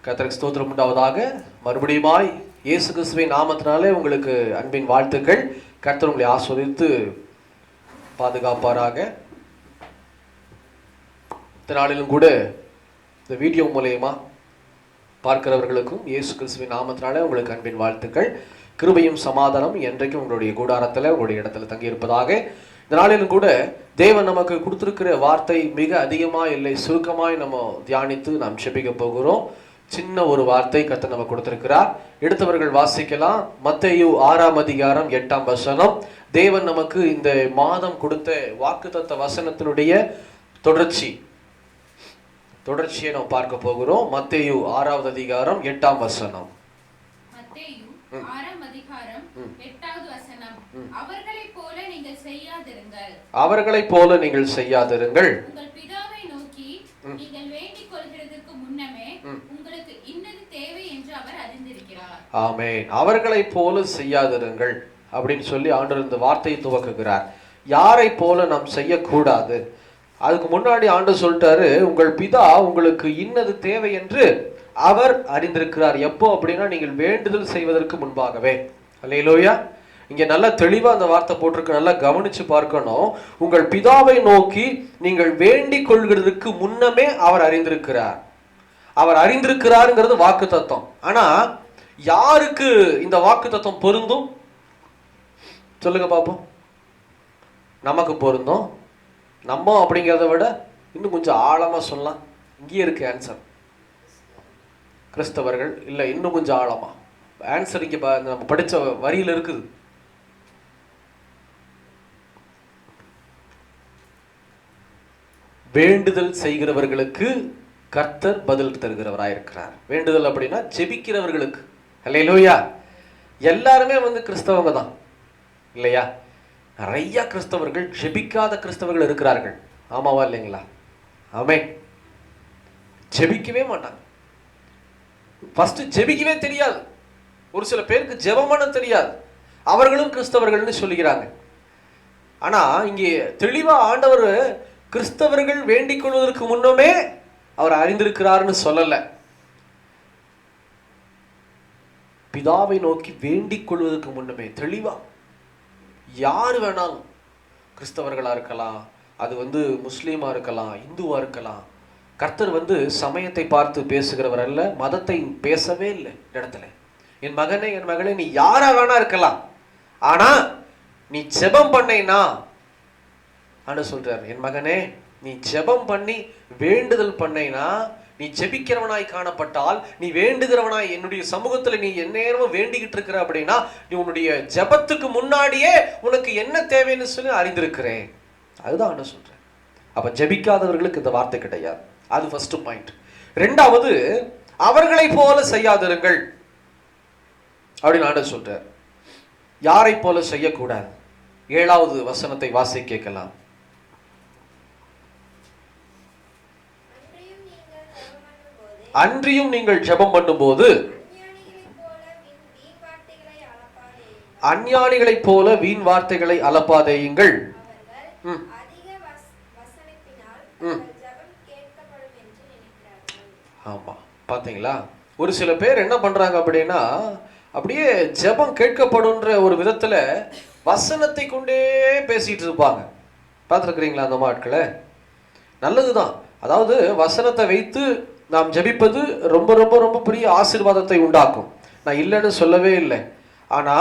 கர்த்தருக்கு ஸ்தோத்திரம் உண்டாவதாக. மறுபடியுமாய் இயேசு கிறிஸ்துவின் நாமத்தினாலே உங்களுக்கு அன்பின் வாழ்த்துக்கள். கர்த்தர் உங்களை ஆசீர்வதித்து பாதுகாப்பாராக. இந்த நாளிலும் கூட இந்த வீடியோ மூலயமா பார்க்கிறவர்களுக்கும் இயேசு கிறிஸ்துவின் நாமத்தினாலே உங்களுக்கு அன்பின் வாழ்த்துக்கள். கிருபையும் சமாதானம் என்றைக்கும் உங்களுடைய கூடாரத்தில் உங்களுடைய இடத்துல தங்கியிருப்பதாக. இந்த நாளிலும் கூட தேவன் நமக்கு கொடுத்திருக்கிற வார்த்தை மிக அதிகமாக இல்லை, சுருக்கமாய் நம்ம தியானித்து நாம் செபிக்க போகிறோம். சின்ன ஒரு வார்த்தை கர்த்தர் நமக்கு கொடுத்திருக்கிறார். எடுத்தவர்கள் வாசிக்கலாம். மத்தேயு 6ஆம் அதிகாரம் 8ஆம் வசனம். தேவன் நமக்கு இந்த மாதம் கொடுத்த வாக்குத்தத்த வசனத்தினுடைய தொடர்ச்சியை நாம் பார்க்க போகிறோம். மத்தேயு 6ஆவது அதிகாரம் 8ஆம் வசனம். மத்தேயு 6ஆம் அதிகாரம் 8வது வசனம். அவர்களைப் போல நீங்கள் செய்யாதிருங்கள். அவர்களைப் போல நீங்கள் செய்யாதிருங்கள். உங்கள் பிதாவை நோக்கி நீங்கள் வேண்டிக் கொள்கிறதற்கு முன்னமே உங்களுக்கு இன்னது தேவை என்று அவர் அறிந்திருக்கிறார். ஆமென். அவர்களைப் போல செய்யாதிருங்கள் அப்படின்னு சொல்லி ஆண்டவர் இந்த வார்த்தையை துவக்குகிறார். யாரை போல நாம் செய்யக்கூடாது. அதுக்கு முன்னாடி ஆண்டவர் சொல்லிட்டாரு, உங்கள் பிதா உங்களுக்கு இன்னது தேவை என்று அவர் அறிந்திருக்கிறார். எப்போ அப்படின்னா நீங்கள் வேண்டுதல் செய்வதற்கு முன்பாகவே. அல்லேலூயா. இங்க நல்லா தெளிவா அந்த வார்த்தை போட்டிருக்கு, நல்லா கவனிச்சு பார்க்கணும். உங்கள் பிதாவை நோக்கி நீங்கள் வேண்டிக் கொள்கிறதுக்கு முன்னமே அவர் அறிந்திருக்கிறார். அவர் அறிந்திருக்கிறாருங்கிறது வாக்கு தத்துவம். ஆனா யாருக்கு இந்த வாக்கு தத்துவம் பொருந்தும் சொல்லுங்க பாப்போம். நமக்கு பொருந்தும். நம்ம அப்படிங்கிறத விட இன்னும் கொஞ்சம் ஆழமா சொல்லலாம். இங்கேயே இருக்கு ஆன்சர். கிறிஸ்தவர்கள் இல்ல, இன்னும் கொஞ்சம் ஆழமா ஆன்சர் இங்க நம்ம படிச்ச வரியில இருக்குது. வேண்டுதல் செய்கிறவர்களுக்கு கர்த்தர் பதில் தருகிறவராயிருக்கிறார். வேண்டுதல் அப்படின்னா ஜெபிக்கிறவர்களுக்கு. அல்லேலூயா. எல்லாருமே கிறிஸ்தவங்க தான் இல்லையா? நிறைய கிறிஸ்தவர்கள் ஜெபிக்காத கிறிஸ்தவர்கள் இருக்கிறார்கள். ஆமாவா இல்லைங்களா? ஆமென். ஜெபிக்கவே மாட்டாங்க. ஃபர்ஸ்ட் ஜெபிக்கவே தெரியாது. ஒரு சில பேருக்கு ஜெபமான தெரியாது. அவர்களும் கிறிஸ்தவர்கள்னு சொல்லுகிறாங்க. ஆனா இங்கே தெளிவா ஆண்டவர் கிறிஸ்தவர்கள் வேண்டிக் கொள்வதற்கு முன்னமே அவர் அறிந்திருக்கிறார்னு சொல்லல. பிதாவை நோக்கி வேண்டிக் கொள்வதற்கு முன்னமே தெளிவா. யாரு வேணாலும், கிறிஸ்தவர்களா இருக்கலாம், அது முஸ்லீமா இருக்கலாம், இந்துவா இருக்கலாம். கர்த்தர் சமயத்தை பார்த்து பேசுகிறவர் அல்ல, மதத்தை பேசவே இல்லை இடத்துல. என் மகனே என் மகளே நீ யாரா வேணா இருக்கலாம், ஆனா நீ ஜெபம் பண்ணேனா ஆண்டு சொல்றார், என் மகனே நீ ஜெபம் பண்ணி வேண்டுதல் பண்ணேனா, நீ ஜெபிக்கிறவனாய் காணப்பட்டால், நீ வேண்டுகிறவனாய் என்னுடைய சமூகத்துல நீ எந்நேரமும் வேண்டிக்கிட்டு இருக்கிற அப்படின்னா, நீ உன்னுடைய ஜெபத்துக்கு முன்னாடியே உனக்கு என்ன தேவைன்னு சொல்லி அறிந்திருக்கிறேன். அதுதான் ஆண்டு சொல்றேன். அப்ப ஜெபிக்காதவர்களுக்கு இந்த வார்த்தை கிடையாது. அது ஃபர்ஸ்ட் பாயிண்ட். ரெண்டாவது, அவர்களை போல செய்யாதிருங்கள் அப்படின்னு ஆண்டு சொல்றார். யாரை போல செய்யக்கூடாது. 7வது வசனத்தை வாசி கேட்கலாம். அன்றியும் நீங்கள் ஜெபம் பண்ணும்போது அஞ்ஞானிகளைப் போல வீண் வார்த்தைகளை அலப்பாதேயுங்கள். ஆமா, பாத்தீங்களா? ஒரு சில பேர் என்ன பண்றாங்க அப்படின்னா, அப்படியே ஜெபம் கேட்கப்படுன்ற ஒரு விதத்துல வசனத்தை கொண்டே பேசிட்டு இருப்பாங்க. பார்த்துருக்கிறீங்களா அந்த ஆட்களை? நல்லதுதான். அதாவது வசனத்தை வைத்து நாம் ஜெபிப்பது ரொம்ப ரொம்ப ரொம்ப பெரிய ஆசீர்வாதத்தை உண்டாக்கும். நான் இல்லைன்னு சொல்லவே இல்லை. ஆனா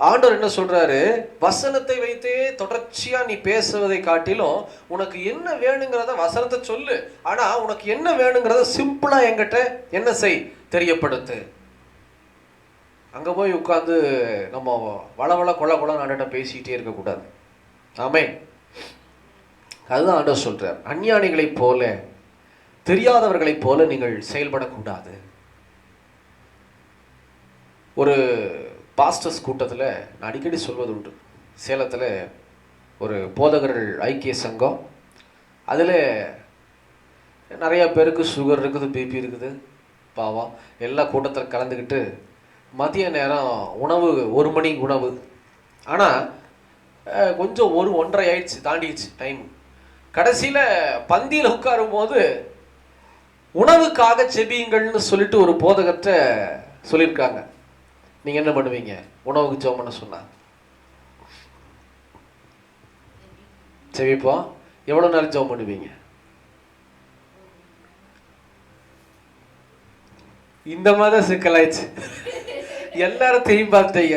ஆண்டவர் என்ன சொல்றாரு, வசனத்தை வைத்தே தொடர்ச்சியா நீ பேசுவதை காட்டிலும் உனக்கு என்ன வேணுங்கிறத வசனத்தை சொல்லு. ஆனா உனக்கு என்ன வேணுங்கிறத சிம்பிளா என்கிட்ட என்ன செய், தெரியப்படுத்து. அங்க போய் உட்கார்ந்து நம்ம வளவள கொல கொல நாட்ட பேசிக்கிட்டே இருக்கக்கூடாது. ஆமென். அதுதான் ஆண்டவர் சொல்றார். அஞ்ஞானிகளைப் போல, தெரியாதவர்களைப் போல நீங்கள் செயல்படக்கூடாது. ஒரு பாஸ்டர்ஸ் கூட்டத்தில் நான் அடிக்கடி சொல்வது உண்டு. சேலத்தில் ஒரு போதகர்கள் ஐக்கிய சங்கம். அதில் நிறையா பேருக்கு சுகர் இருக்குது, பிபி இருக்குது. பாவம் எல்லா கூட்டத்தில் கலந்துக்கிட்டு மதிய நேரம் உணவு 1 மணி உணவு. ஆனால் கொஞ்சம் 1-1:30 ஆயிடுச்சு, தாண்டிடுச்சு டைம். கடைசியில் பந்தியில் உட்காரும் போது உணவுக்காக ஜெபியுங்கள்னு சொல்லிட்டு ஒரு போதகத்தை சொல்லியிருக்காங்க. நீங்க என்ன பண்ணுவீங்க உணவுக்கு ஜெபம் பண்ண சொன்னா? ஜெபிப்போம். எவ்வளவு நாள் ஜெபம் பண்ணுவீங்க? இந்த மாதிரி சிக்கலாயிடுச்சு. எல்லாரும் தெரியும் பார்த்தீங்க.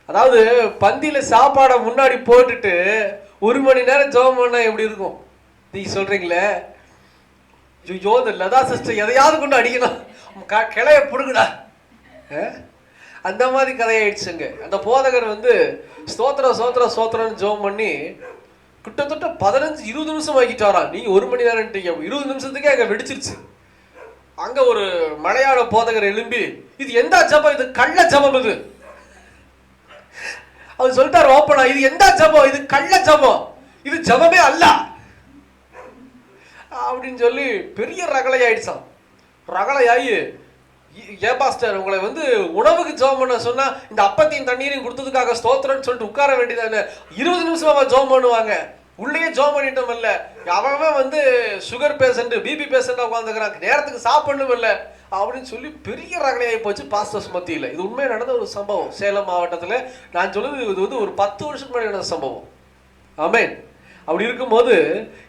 அதாவது பந்தியில சாப்பாடை முன்னாடி போட்டுட்டு 1 மணி நேரம் ஜெபம் பண்ணா எப்படி இருக்கும்? நீங்க சொல்றீங்களே, ஐயோ இந்த லதா சிஸ்டர் எதையாவது கொண்டு அடிக்கணும், கிளைய புடுங்கடா, அந்த மாதிரி கதையாயிடுச்சுங்க. அந்த போதகர் ஸ்தோத்திரம் ஸ்தோத்திரம் ஸ்தோத்திரம்னு ஜெபம் பண்ணி கிட்டத்தட்ட 15-20 நிமிஷம் ஆக்கிட்டாராம். நீங்க 1 மணி நேரம் 20 நிமிஷத்துக்கே அங்க வெடிச்சிருச்சு. அங்க ஒரு மலையாள போதகர் எழும்பி, இது எந்த ஜபம், இது கள்ள ஜபம், இது அவர் சொல்லிட்டாரு ஓப்பனா, இது எந்த ஜபம், இது கள்ள ஜபம், இது ஜபமே அல்ல அப்படின்னு சொல்லி பெரிய ரகளையாயிடுச்சான். ரகளையாயி, ஏன் பாஸ்டர் உங்களை உணவுக்கு ஜெபம் பண்ண சொன்னா இந்த அப்பத்தையும் தண்ணீரையும் கொடுத்ததுக்காக ஸ்தோத்திரம்னு சொல்லிட்டு உட்கார வேண்டியதானே? 20 நிமிஷமா ஜெபம் பண்ணுவாங்க. உள்ளேயே ஜெபம் பண்ணிட்டோம் இல்ல, அவன் சுகர் பேஷண்ட் பிபி பேஷண்டா உட்காந்துக்கிறான், நேரத்துக்கு சாப்பிடணும் இல்ல அப்படின்னு சொல்லி பெரிய ரகளையாகி போச்சு பாஸ்டர்ஸ் மத்தியில். இது உண்மையா நடந்த ஒரு சம்பவம் சேலம் மாவட்டத்தில். நான் சொல்லுது இது ஒரு 10 வருஷத்துக்கு முன்னாடி நடந்த சம்பவம். ஆமென். அப்படி இருக்கும்போது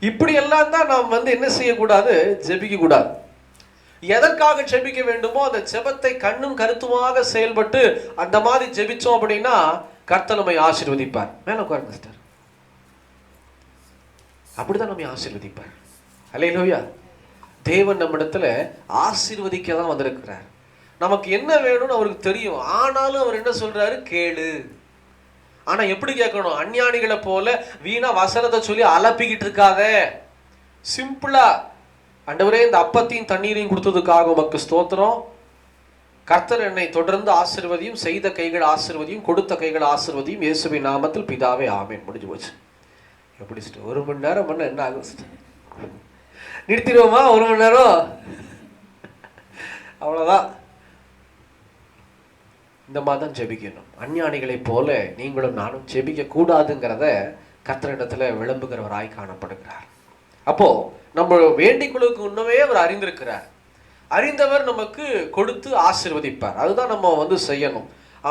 இப்படி எல்லாம் தான் நாம் என்ன செய்யக்கூடாது, ஜெபிக்க கூடாது. எதற்காக ஜெபிக்க வேண்டுமோ அந்த ஜெபத்தை கண்ணும் கருத்துமாக செயல்பட்டு அந்த மாதிரி ஜெபிச்சோம் அப்படின்னா கர்த்தர் நம்மை ஆசீர்வதிப்பார். மேல உட்காருங்க சிஸ்டர். அப்படிதான் நம்மை ஆசீர்வதிப்பார். அல்லேலூயா. தேவன் நம்மிடத்துல ஆசீர்வதிக்க தான் வந்திருக்கிறார். நமக்கு என்ன வேணும்னு அவருக்கு தெரியும். ஆனாலும் அவர் என்ன சொல்றாரு, கேளு. ஆனா எப்படி கேட்கணும்? அஞ்ஞானிகளை போல வீணா வசனத்தை சொல்லி அலப்பிக்கிட்டு இருக்காத. சிம்பிளா, ஆண்டவரே இந்த அப்பத்தையும் தண்ணீரையும் கொடுத்ததுக்காக உமக்கு ஸ்தோத்திரம், கர்த்தர் என்னை தொடர்ந்து ஆசீர்வதியும், செய்த கைகள் ஆசீர்வதியும், கொடுத்த கைகள் ஆசீர்வதியும், இயேசுவின் நாமத்தில் பிதாவே ஆமென். முடிஞ்சு போச்சு. எப்படி 1 மணி நேரம் பண்ண என்ன ஆகும்? நிறுத்திடுவோமா? 1 மணி நேரம் அவ்வளவுதான். இந்த மாதிரி தான் ஜெபிக்கணும். அஞ்ஞானிகளை போல நீங்களும் நானும் ஜெபிக்க கூடாதுங்கிறத கர்த்தரிடத்துல விளம்புகிறவராய் காணப்படுகிறார். அப்போ நம்ம வேண்டிக்குழுக்கு உண்மையே அவர் அறிந்திருக்கிறார். அறிந்தவர் நமக்கு கொடுத்து ஆசீர்வதிப்பார். அதுதான் நம்ம செய்யணும்.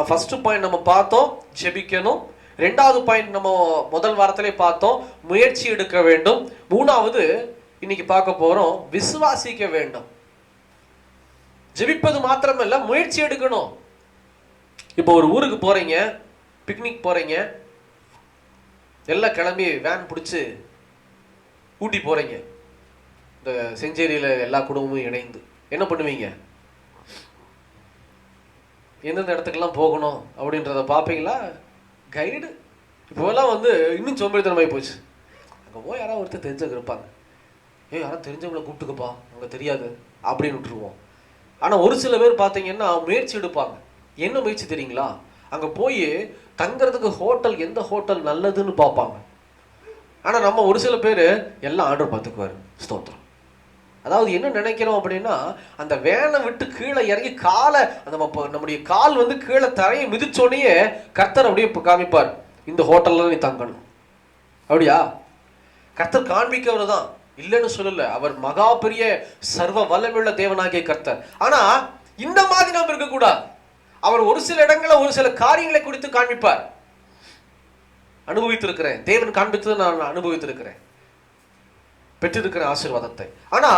ஃபர்ஸ்ட் பாயிண்ட் நம்ம பார்த்தோம், ஜெபிக்கணும். 2வது பாயிண்ட் நம்ம முதல் வாரத்திலே பார்த்தோம், முயற்சி எடுக்க வேண்டும். 3வது இன்னைக்கு பார்க்க போறோம், விசுவாசிக்க வேண்டும். ஜெபிப்பது மாத்திரமல்ல, முயற்சி எடுக்கணும். இப்போ ஒரு ஊருக்கு போறீங்க, பிக்னிக் போறீங்க, எல்லாம் கிளம்பி வேன் பிடிச்சு ஊட்டி போறீங்க. இந்த செஞ்சேரியில எல்லா குடும்பமும் இணைந்து என்ன பண்ணுவீங்க? எந்தெந்த இடத்துக்கெல்லாம் போகணும் அப்படின்றத பார்ப்பீங்களா? கைடு இப்போலாம் இன்னும் சோம்பேறித்தனமாகி போச்சு. அங்கே போய் யாராவது ஒருத்தர் தெரிஞ்சவங்க இருப்பாங்க, யாராவது தெரிஞ்சவங்களை கூப்பிட்டுக்கப்பா, அங்கே தெரியாது அப்படின்னு விட்டுருவோம். ஆனால் ஒரு சில பேர் பார்த்தீங்கன்னா முயற்சி எடுப்பாங்க. என்ன முயற்சி தெரியுங்களா? அங்கே போய் தங்கிறதுக்கு ஹோட்டல், எந்த ஹோட்டல் நல்லதுன்னு பார்ப்பாங்க. ஆனால் நம்ம ஒரு சில பேர் எல்லாம் ஆர்டர் பார்த்துக்குவாரு. ஸ்தோத்திரம். அதாவது என்ன நினைக்கிறோம் அப்படின்னா, அந்த வேனை விட்டு கீழே இறங்கி காலை நம்முடைய கால் கீழே தரையை மிதிச்சோடனே கர்த்தர் அப்படியே காமிப்பார், இந்த ஹோட்டல்ல நீ தங்கணும். அப்படியா? கர்த்தர் காண்பிக்கவர் தான், இல்லைன்னு சொல்லல. அவர் மகா பெரிய சர்வ வல்லமையுள்ள தேவனாகிய கர்த்தர். ஆனா இந்த மாதிரி நாம் இருக்கக்கூடாது. அவர் ஒரு சில இடங்களை ஒரு சில காரியங்களை குறித்து காண்பிப்பார். அனுபவித்திருக்கிறேன், தேவன் காண்பித்தது நான் அனுபவித்திருக்கிறேன், பெற்றிருக்கிற ஆசீர்வாதத்தை. ஆனா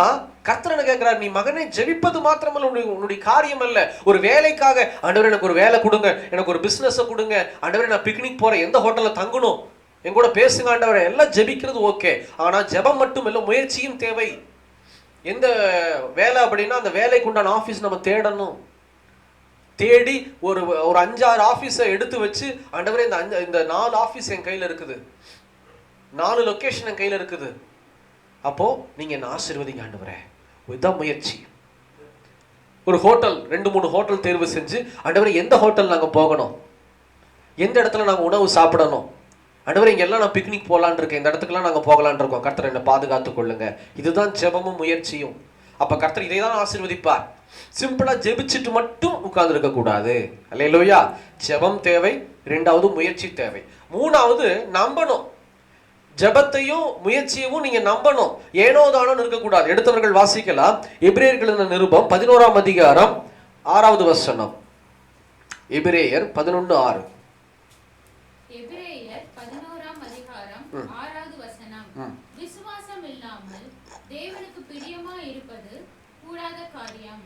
கர்த்தர் என்ன கேட்கிறார், நீ மகனை ஜெபிப்பது மாத்திரமல்ல, உன்னுடைய காரியம் அல்ல. ஒரு வேலைக்காக, ஆண்டவரே எனக்கு ஒரு வேலை கொடுங்க, எனக்கு ஒரு பிசினஸ் கொடுங்க, ஆண்டவரே நான் பிக்னிக் போறேன், எந்த ஹோட்டல்ல தங்கணும், என் கூட பேசுங்க ஆண்டவரே, எல்லாம் ஜெபிக்கிறது ஓகே. ஆனா ஜெபம் மட்டும் இல்ல, முயற்சியும் தேவை. எந்த வேலை அப்படின்னா அந்த வேலைக்கு உண்டான ஆபீஸ் நம்ம தேடணும். தேடி ஒரு 5-6 ஆபீஸை எடுத்து வச்சு, ஆண்டவரே இந்த 4 ஆபீஸ் என் கையில இருக்குது, 4 லொகேஷன் என் கையில இருக்குது, அப்போ நீங்க என்ன ஆசீர்வதிங்க ஆண்டவரே. இதுதான் முயற்சி. ஒரு ஹோட்டல், 2-3 ஹோட்டல் தேர்வு செஞ்சு, ஆண்டவரே எந்த ஹோட்டல் நாங்க போகணும், எந்த இடத்துல நாங்க உணவு சாப்பிடணும், ஆண்டவரே இங்க எல்லாம் நான் பிக்னிக் போகலான் இருக்கேன், இந்த இடத்துக்குலாம் நாங்க போகலான் இருக்கோம், கர்த்தர் என்னை பாதுகாத்துக் கொள்ளுங்க. இதுதான் ஜெபமும் முயற்சியும். அப்ப கர்த்தர் இதை தான் ஆசீர்வதிப்பார். சிம்பிளா ஜெபிச்சுட்டு மட்டும் உட்கார்ந்து இருக்க கூடாது. அல்லேலூயா. ஜெபம் தேவை, 2வது முயற்சி தேவை, 3வது நம்பணும். ஜெபத்தையும் முயற்சியவும் நீங்க நம்பணும். ஏனோ தானோ இருக்கக்கூடாது. எடுத்தவர்கள் வாசிக்கலாம். எபிரேயர்கள் நிருபம் 11ஆம் அதிகாரம் 6வது வசனம். எபிரேயர் 11:6. எபிரேயர் 11ஆம் அதிகாரம் 6வது வசனம். விசுவாசம் இல்லாமல் தேவனுக்கு பிரியமா இருப்பது கூடாத காரியம்.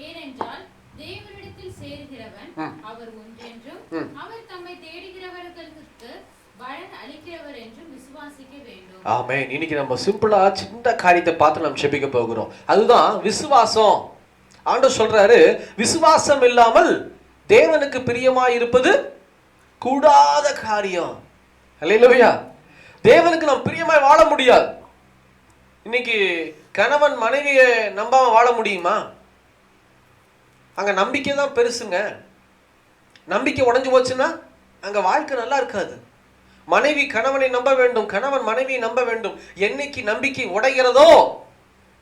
ஏனென்றால் தேவனிடத்தில் சேருகிறவன் அவர் ஒன்றென்றும் அவர் தம்மை தேடுகிறவர்களுக்கு பலன் அளிக்கிறவர் என்றும் விசுவாசிக்க வேண்டும். ஆமென். இன்னைக்கு நம்ம சிம்பிளா சின்ன காரியத்தை பார்த்து நம்ம ஜெபிக்க போகிறோம். அதுதான் விசுவாசம். ஆண்டவர் சொல்றாரு, விசுவாசம் இல்லாமல் தேவனுக்கு பிரியமாய் இருப்பது கூடாத காரியம். அல்லேலூயா. தேவனுக்கு நாம் பிரியமாய் வாழ முடியாது. இன்னைக்கு கணவன் மனைவியை நம்பாம வாழ முடியுமா? அங்க நம்பிக்கை தான் பெருசுங்க. நம்பிக்கை உடைஞ்சு போச்சுன்னா அங்க வாழ்க்கை நல்லா இருக்காது. மனைவி கணவனை நம்ப வேண்டும், கணவன் மனைவியை நம்ப வேண்டும். என்னைக்கு நம்பிக்கை உடைகிறதோ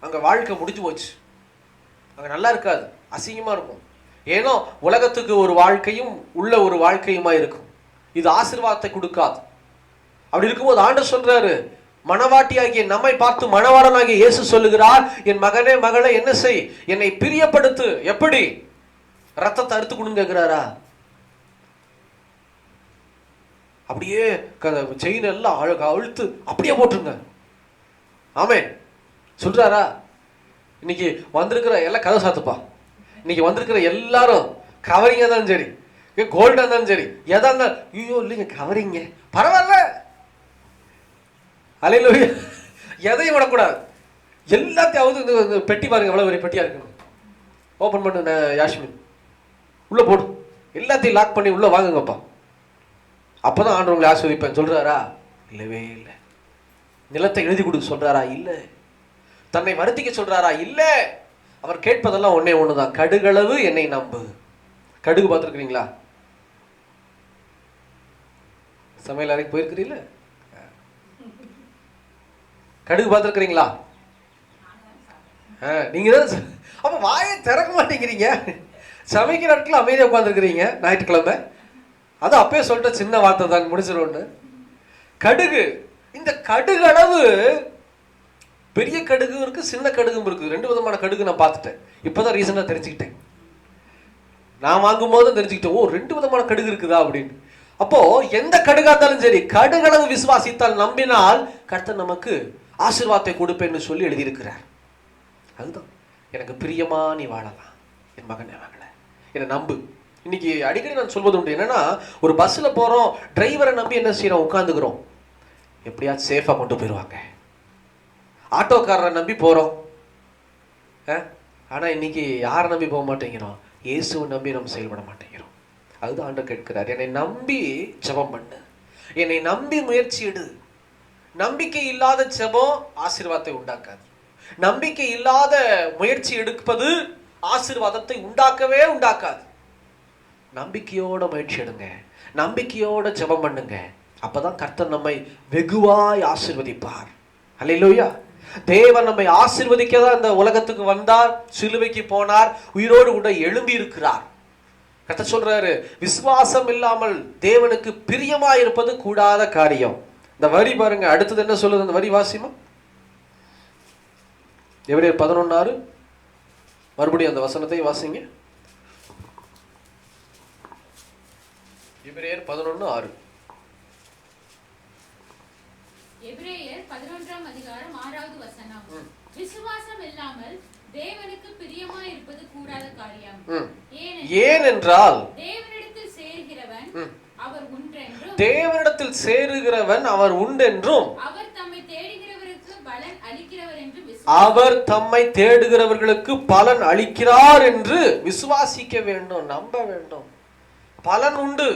அங்க வாழ்க்கை முடிஞ்சு போச்சு. அங்க நல்லா இருக்காது, அசிங்கமா இருக்கும். ஏனோ உலகத்துக்கு ஒரு வாழ்க்கையும் உள்ள ஒரு வாழ்க்கையுமா இருக்கும். இது ஆசீர்வாதத்தை கொடுக்காது. அப்படி இருக்கும்போது ஆண்டவர் சொல்றாரு, மணவாட்டியாகிய நம்மை பார்த்து மணவாளனாகிய இயேசு சொல்லுகிறார், என் மகனே மகளே என்ன செய், என்னை பிரியப்படுத்து. எப்படி? ரத்தத்தை அறுத்து கொடுன்னு கேட்கிறாரா? அப்படியே செயின் எல்லாம் அழுத்து அப்படியே போட்டுருங்க. ஆமென் சொல்றாரா? இன்னைக்கு வந்திருக்கிற எல்லாம் கதை சாத்துப்பா. இன்னைக்கு வந்திருக்கிற எல்லாரும் கவரிங்கா தான் சரி, கோல்டா இருந்தாலும் சரி, எதா இருந்தாலும் ஐயோ இல்லைங்க கவரிங்க பரவாயில்ல. அல்லேலூயா. எதையும் விடக்கூடாது. எல்லாத்தையாவது இந்த பெட்டி பாருங்க, எவ்வளவு பெரிய பெட்டியா இருக்கு. ஓபன் பண்ணு யாஸ்மின், உள்ள போடு. எல்லாத்தையும் லாக் பண்ணி உள்ள வாங்குங்கப்பா. அப்பதான் ஆண்டவர் உங்களை ஆஸ்வதிப்பேன் சொல்றாரா? இல்லவே இல்லை. நிலத்தை எழுதி கொடுக்க சொல்றாரா? இல்லை. தன்னை வருத்திக்க சொல்றாரா? இல்லை. அவர் கேட்பதெல்லாம் ஒன்னே ஒண்ணுதான், கடுகளவு என்னை நம்பு. கடுகு பார்த்துருக்கிறீங்களா? சமையல் அறைக்கு போயிருக்கிறீங்களா? கடுகு பார்த்துருக்கிறீங்களா? நீங்க தான். அப்ப வாயை திறக்க மாட்டேங்கிறீங்க. சமைக்கிற இடத்துல அமைதியாக உட்காந்துருக்கிறீங்க ஞாயிற்றுக்கிழமை. அது அப்பயே சொல்லிட்ட சின்ன வார்த்தை தான், முடிச்சிருவோன்னு. கடுகு, இந்த கடுகு அளவு பெரிய கடுகு இருக்கு, சின்ன கடுகும் இருக்கு. 2 விதமான கடுகு நான் பார்த்துட்டேன். இப்பதான் ரீசெண்டா தெரிஞ்சுக்கிட்டேன். நான் வாங்கும் போது தெரிஞ்சுக்கிட்டேன், ஓ 2 விதமான கடுகு இருக்குதா அப்படின்னு. அப்போ எந்த கடுகா இருந்தாலும் சரி, கடுகளவு விசுவாசித்தால் நம்பினால் கர்த்தர் நமக்கு ஆசீர்வாதத்தை கொடுப்பேன்னு சொல்லி எழுதியிருக்கிறார். அதுதான் எனக்கு பிரியமா நீ வாழலாம் என் மகன் மகளை, என்னை நம்பு. இன்னைக்கு அடிக்கடி நான் சொல்வது உண்டு. என்னன்னா, ஒரு பஸ்ல போறோம், டிரைவரை நம்பி என்ன செய்யறோம், உட்காந்துக்கிறோம், எப்படியாச்சும் சேஃபா கொண்டு போயிடுவாங்க. ஆட்டோக்காரரை நம்பி போறோம். ஆனா இன்னைக்கு யாரை நம்பி போக மாட்டேங்கிறோம், இயேசுவை நம்பி நம்ம செயல்பட மாட்டேங்கிறோம். அதுதான் ஆண்டவர் கேட்கிறார். என்னை நம்பி ஜெபம் பண்ணு, என்னை நம்பி முயற்சி எடு. நம்பிக்கை இல்லாத ஜெபம் ஆசீர்வாதத்தை உண்டாக்காது. நம்பிக்கை இல்லாத முயற்சி எடுப்பது ஆசீர்வாதத்தை உண்டாக்கவே உண்டாக்காது. நம்பிக்கையோட முயற்சி எடுங்க, நம்பிக்கையோட ஜெபம் பண்ணுங்க. அப்பதான் கர்த்தர் நம்மை வெகுவாய் ஆசீர்வதிப்பார். அல்லேலூயா. தேவன் நம்மை ஆசீர்வதிக்க தான் இந்த உலகத்துக்கு வந்தார், சிலுவைக்கு போனார், உயிரோடு கூட எழும்பி இருக்கிறார். கர்த்தர் சொல்றாரு, விசுவாசம் இல்லாமல் தேவனுக்கு பிரியமா இருப்பது கூடாத காரியம். இந்த வரி பாருங்க, அடுத்தது என்ன சொல்லுது அந்த வரி வாசிமா? எபிரேயர் 11:6. மறுபடியும் அந்த வசனத்தை வாசிங்க. எபிரேயர் 11:6. எபிரேயர் 11ஆம் அதிகாரம் 6வது வசனம். விசுவாசம் இல்லாமல் தேவனுக்கு பிரியமாய் இருப்பது கூடாத காரியம். ஏனென்றால் தேவனிடத்தில் சேருகிறவன் அவர் உண்டென்றும், தேவனிடத்தில் சேருகிறவன் அவர் உண்டென்றும், அவர் தம்மை தேடுகிறவருக்கு பலன் அளிக்கிறவர் என்றும், அவர் தம்மை தேடுகிறவர்களுக்கு பலன் அளிக்கிறார் என்று விசுவாசிக்க வேண்டும், நம்ப வேண்டும். பலன் உண்டு.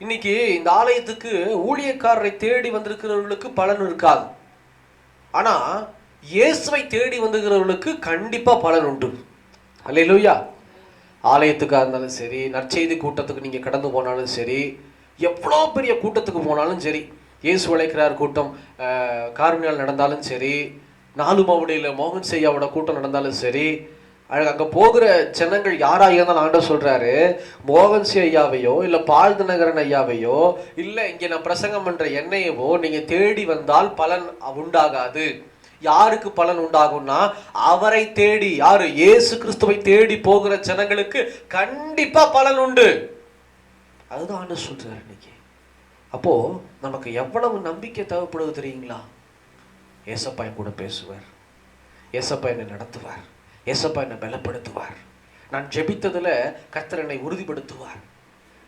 இன்னைக்கு இந்த ஆலயத்துக்கு ஊழியக்காரரை தேடி வந்திருக்கிறவர்களுக்கு பலன் இருக்காது. ஆனா இயேசுவை தேடி வந்திருக்கிறவர்களுக்கு கண்டிப்பா பலன் உண்டு. அல்லேலூயா. ஆலயத்துக்காக இருந்தாலும் சரி, நற்செய்தி கூட்டத்துக்கு நீங்க கடந்து போனாலும் சரி, எவ்வளோ பெரிய கூட்டத்துக்கு போனாலும் சரி, இயேசு உழைக்கிறார் கூட்டம் கார்மியால் நடந்தாலும் சரி, 4 மாவடியில் மோகன் செய்யாவோட கூட்டம் நடந்தாலும் சரி, அங்க போகிற ஜனங்கள் யாரா இருந்தாலும் ஆண்டவர் சொல்றாரு, மோகன்சி ஐயாவையோ இல்ல பால் தினகரன் ஐயாவையோ இல்ல இங்க நான் பிரசங்கம் பண்ற என்னையவோ நீங்க தேடி வந்தால் பலன் உண்டாகாது. யாருக்கு பலன் உண்டாகும்னா அவரை தேடி, யாரு? இயேசு கிறிஸ்துவை தேடி போகிற ஜனங்களுக்கு கண்டிப்பா பலன் உண்டு. அதுதான் ஆண்டவர் சொல்றாரு இன்னைக்கு. அப்போ நமக்கு எவ்வளவு நம்பிக்கை தேவைப்படுது தெரியுங்களா? ஏசப்பா என் கூட பேசுவார், ஏசப்பா என்னை நடத்துவார், ஏசப்பா என்னை பலப்படுத்துவார், நான் ஜெபித்ததுல கர்த்தர் என்னை உறுதிப்படுத்துவார்,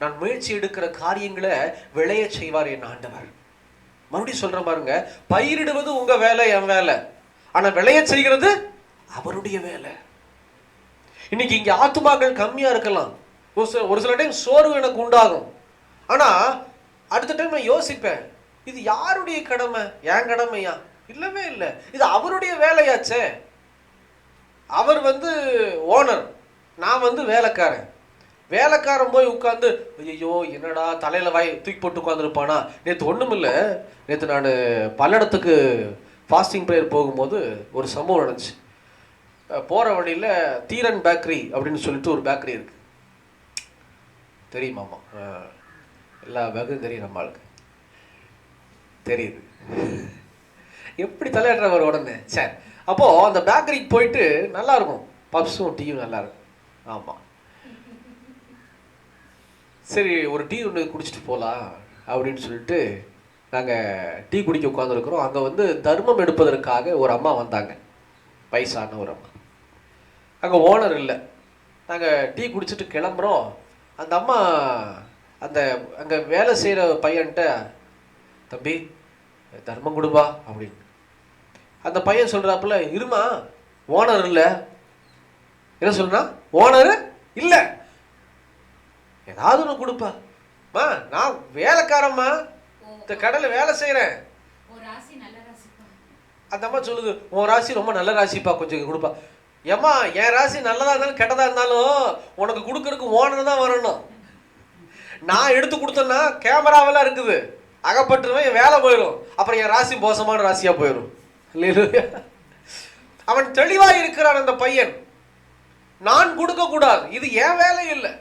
நான் முயற்சி எடுக்கிற காரியங்களை விளைய செய்வார் என் ஆண்டவர். மறுபடியும் சொல்ற பாருங்க, பயிரிடுவது உங்க வேலை, என் வேலை. ஆனா விளைய செய்கிறது அவருடைய வேலை. இன்னைக்கு இங்க ஆத்துமாக்கள் கம்மியா இருக்கலாம், ஒரு சில டைம் சோர்வு எனக்கு உண்டாகும். ஆனா அடுத்த டைம் நான் யோசிப்பேன், இது யாருடைய கடமை? என் கடமையா? இல்லவே இல்லை, இது அவருடைய வேலையாச்சே. அவர் ஓனர், நான் வேலைக்காரன். வேலைக்காரன் போய் உட்காந்து ஐயோ என்னடா தலையில வாய் தூக்கி போட்டு உட்காந்துருப்பானா? நேற்று ஒன்றும் இல்லை, நேற்று நான் பல்லடத்துக்கு ஃபாஸ்டிங் ப்ரேயர் போகும்போது ஒரு சம்பவம் நடந்துச்சு. போகிற வழியில் தீரன் பேக்கரி அப்படின்னு சொல்லிட்டு ஒரு பேக்கரி இருக்கு, தெரியுமாமா? எல்லா பேக்கரியும் தெரியும், நம்மளுக்கு தெரியுது. எப்படி தலையாடுறவர் உடனே. சரி, அப்போ அந்த பேக்கரிக்கு போயிட்டு நல்லா இருக்கும், பப்ஸும் டீயும் நல்லா இருக்கும். ஆமாம், சரி ஒரு டீ ஒன்று குடிச்சிட்டு போகலாம் அப்படின்னு சொல்லிட்டு நாங்கள் டீ குடிக்க உட்காந்துருக்குறோம். அங்கே தர்மம் எடுப்பதற்காக ஒரு அம்மா வந்தாங்க, வயசான ஒரு அம்மா. அங்கே ஓனர் இல்லை. நாங்கள் டீ குடிச்சிட்டு கிளம்புறோம். அந்த அம்மா அங்கே வேலை செய்கிற பையன்கிட்ட, தம்பி தர்மம் கொடுப்பா அப்படின்னு. அந்த பையன் சொல்கிறாப்புல, இருமா ஓனர் இல்லை. என்ன சொல்றா? ஓனர் இல்லை, ஏதாவது ஒன்று கொடுப்பா. மா நான் வேலைக்காரம்மா, இந்த கடையில் வேலை செய்கிறேன். அந்த அம்மா சொல்லுது, உன் ராசி ரொம்ப நல்ல ராசிப்பா, கொஞ்சம் கொடுப்பா. ஏம்மா என் ராசி நல்லதா இருந்தாலும் கெட்டதா இருந்தாலும் உனக்கு கொடுக்கறதுக்கு ஓனர் தான் வரணும். நான் எடுத்து கொடுத்தேன்னா கேமராவெல்லாம் இருக்குது, அகப்பட்டுருவேன், என் வேலை போயிடும், அப்புறம் என் ராசி மோசமான ராசியா போயிடும். அவன் தெளிவா இருக்கிறான் அந்த பையன். நான் கொடுக்க கூடாது, இது என் வேலை இல்லை,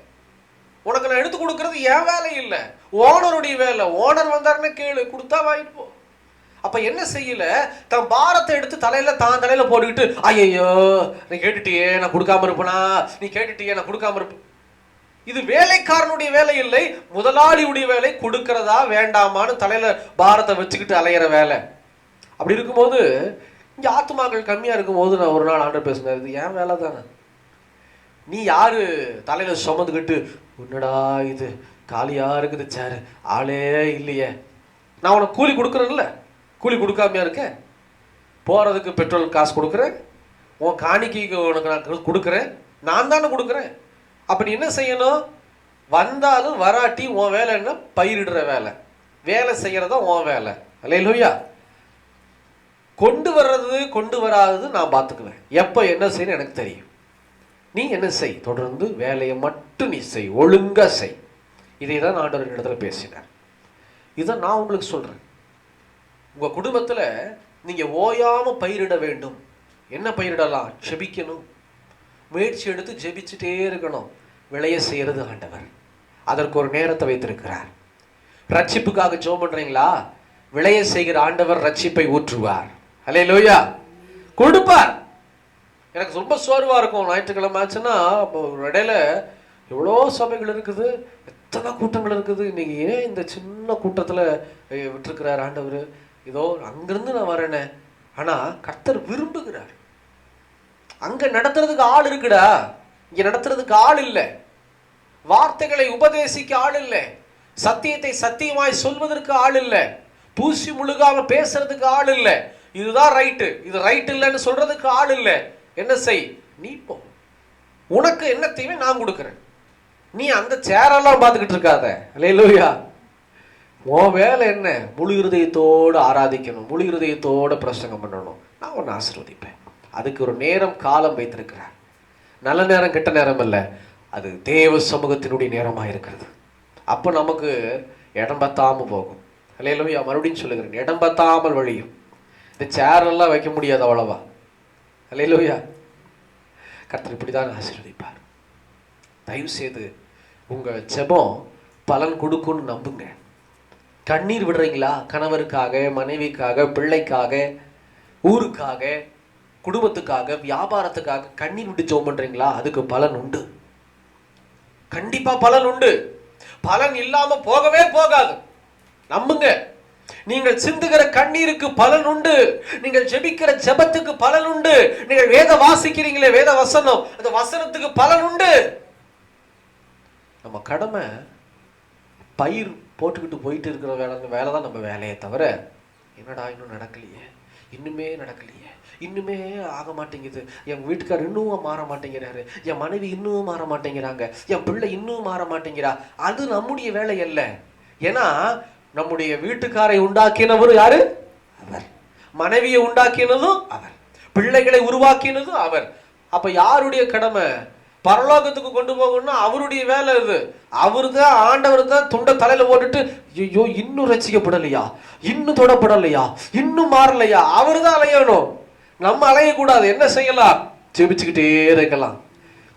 உனக்கு நான் எடுத்து கொடுக்கறது என் வேலை இல்லை, ஓனருடைய வேலை. ஓனர் வந்தாருன்னு கேளு, கொடுத்தா வாங்கிட்டு போ. அப்ப என்ன செய்யல, தன் பாரத்தை எடுத்து தான் தலையில போட்டுக்கிட்டு, ஐயோ நீ கேட்டுட்டியே நான் கொடுக்காம இருப்பனா, நீ கேட்டுட்டியே நான் கொடுக்காம இருப்ப. இது வேலைக்காரனுடைய வேலை இல்லை, முதலாளியுடைய வேலை. கொடுக்கிறதா வேண்டாமான்னு தலையில பாரத்தை வச்சுக்கிட்டு அலையிற வேலை. அப்படி இருக்கும்போது இங்க ஆத்துமாக்கள் கம்மியா இருக்கும்போது நான் ஒரு நாள் ஆண்டவர் பேசினார், இது என் வேலை தானே, நீ யாரு தலையில சுமந்துக்கிட்டு, என்னடா இது காலியா இருக்குது சேரு, ஆளே இல்லையே, நான் உனக்கு கூலி கொடுக்குறேன்ல, கூலி கொடுக்காமையா இருக்கேன், போறதுக்கு பெட்ரோல் காசு கொடுக்குறேன், உன் காணிக்கைக்கு உனக்கு நான் கொடுக்குறேன், நான் தானே கொடுக்குறேன். அப்படி என்ன செய்யணும்? வந்தாலும் வராட்டி உன் வேலை என்ன? பயிரிடுற வேலை, வேலை செய்யறதா உன் வேலை. அல்லேலூயா. கொண்டு வர்றது கொண்டு வராதது நான் பார்த்துக்குவேன், எப்போ என்ன செய்யணும் எனக்கு தெரியும். நீ என்ன செய், தொடர்ந்து வேலையை மட்டும் நீ செய், ஒழுங்கா செய். இதை தான் ஆண்டவர் இடத்துல பேசினார். இதை நான் உங்களுக்கு சொல்றேன். உங்க குடும்பத்துல நீங்க ஓயாம பயிரிட வேண்டும். என்ன பயிரிடலாம்? ஜெபிக்கணும், முயற்சி எடுத்து ஜெபிச்சுட்டே இருக்கணும். விளைய செய்யறது ஆண்டவர், அதற்கு ஒரு நேரத்தை வைத்திருக்கிறார். ரட்சிப்புக்காக ஜெபம் பண்றீங்களா? விளைய செய்கிற ஆண்டவர் ரட்சிப்பை ஊற்றுவார். அல்லேலூயா. கொடுப்பார். எனக்கு ரொம்ப சோர்வா இருக்கும், ஞாயிற்றுக்கிழமை ஆச்சுன்னா இடையில எவ்வளோ சபைகள் இருக்குது, எத்தனை கூட்டங்கள் இருக்குது. இன்னைக்கு ஏன் இந்த சின்ன கூட்டத்துல விட்டுருக்கிறார் ஆண்டவர்? இதோ அங்கிருந்து நான் வரேனே. ஆனா கர்த்தர் விரும்புகிறார். அங்க நடத்துறதுக்கு ஆள் இருக்குடா, இங்க நடத்துறதுக்கு ஆள் இல்லை. வார்த்தைகளை உபதேசிக்க ஆள் இல்லை, சத்தியத்தை சத்தியமாய் சொல்வதற்கு ஆள் இல்லை, பூசி முழுகாம பேசுறதுக்கு ஆள் இல்லை, இதுதான் ரைட்டு இது ரைட் இல்லைன்னு சொல்றதுக்கு ஆள் இல்லை. என்ன செய், நீ போ, உனக்கு என்ன தேவை நான் கொடுக்குறேன், நீ அந்த சேரெல்லாம் பார்த்துக்கிட்டு இருக்காத. அல்லேலூயா. உன் வேலை என்ன? முழு இருதயத்தோடு ஆராதிக்கணும், முழு இருதயத்தோட பிரசங்கம் பண்ணணும். நான் உன்னை ஆசீர்வதிப்பேன். அதுக்கு ஒரு நேரம் காலம் வைத்திருக்கிறார். நல்ல நேரம் கெட்ட நேரம் இல்லை, அது தேவ சமூகத்தினுடைய நேரமாக இருக்கிறது. அப்போ நமக்கு இடம் பத்தாமல் போகும். அல்லேலூயா. மறுபடியும் சொல்லுகிறேன், இடம் பத்தாமல் வழியும். இந்த சேரெல்லாம் வைக்க முடியாது அவ்வளவா. அல்லேலூயா. கர்த்தர் இப்படிதான் ஆசீர்வதிப்பார். தயவு செய்து உங்க ஜெபம் பலன் கொடுக்கும்னு நம்புங்க. கண்ணீர் விடுறீங்களா? கணவருக்காக, மனைவிக்காக, பிள்ளைக்காக, ஊருக்காக, குடும்பத்துக்காக, வியாபாரத்துக்காக கண்ணீர் விட்டு ஜெபம் பண்றீங்களா? அதுக்கு பலன் உண்டு, கண்டிப்பா பலன் உண்டு. பலன் இல்லாம போகவே போகாது, நம்புங்க. நீங்கள் சிந்துகிற கண்ணீருக்கு பலன் உண்டு, நீங்கள் ஜெபிக்கிற ஜெபத்துக்கு பலன் உண்டு, நீங்கள் வேத வாசிக்கிறீங்களே வேத வசனம், அந்த வசனத்துக்கு பலன் உண்டு. நம்ம கடமை பயிர் போட்டுக்கிட்டு போயிட்டு இருக்கிற வேலை தான் நம்ம வேலையை தவிர, என்னடா இன்னும் நடக்கலையே, இன்னுமே நடக்கலையே, இன்னுமே ஆக மாட்டேங்குது, என் வீட்டுக்காரர் இன்னும் மாற மாட்டேங்கிறாரு, என் மனைவி இன்னும் மாற மாட்டேங்கிறாங்க, என் பிள்ளை இன்னும் மாற மாட்டேங்கிறா, அது நம்முடைய வேலை அல்ல. ஏன்னா நம்முடைய வீட்டுக்காரை உண்டாக்கினவரும் யாரு? அவர். மனைவியை உண்டாக்கினதும் அவர், பிள்ளைகளை உருவாக்கினதும் அவர். அப்ப யாருடைய கடமை? பரலோகத்துக்கு கொண்டு போகணும்னா அவருடைய வேலை இது. அவரு தான், ஆண்டவர் தான் துண்டை தலையில போட்டுட்டு, ஐயோ இன்னும் ரசிக்கப்படலையா, இன்னும் தொடப்படலையா, இன்னும் மாறலையா, அவரு தான் அலையணும். நம்ம அலையக்கூடாது. என்ன செய்யலாம்? ஜெபிச்சுக்கிட்டே இருக்கலாம்,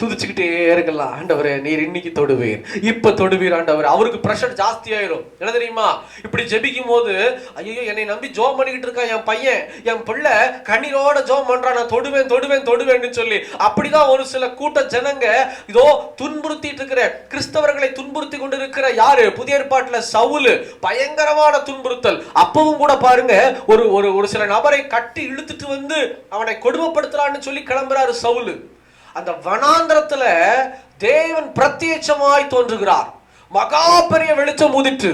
துதிச்சுக்கிட்டே இருக்கலாம். ஆண்டவரே நீர் இன்னைக்கு தொடுவீர், இப்ப தொடுவீர் ஆண்டவர். அவருக்கு பிரஷர் ஜாஸ்தி ஆயிரும். என்ன தெரியுமா? இப்படி ஜெபிக்கும் போது, ஐயோ என்னை நம்பி ஜோம் பண்ணிக்கிட்டு இருக்கான் என் பையன், என் பிள்ளை கண்ணீரோட ஜோம் பண்றான், நான் தொடுவேன் தொடுவேன் தொடுவேன்னு சொல்லி. அப்படிதான் ஒரு சில கூட்ட ஜனங்க இதோ துன்புறுத்திட்டு இருக்கிற கிறிஸ்தவர்களை துன்புறுத்தி கொண்டு இருக்கிற யாரு? புதிய ஏற்பாட்டுல சவுல். பயங்கரமான துன்புறுத்தல். அப்பவும் கூட பாருங்க, ஒரு சில நபரை கட்டி இழுத்துட்டு வந்து அவனை கொடுமைப்படுத்துறான்னு சொல்லி கிளம்புறாரு சவுல். அந்த வனாந்திரத்துல தேவன் பிரத்யட்சமாய் தோன்றுகிறார். மகா பெரிய வெளிச்சம் ஊதிட்டு,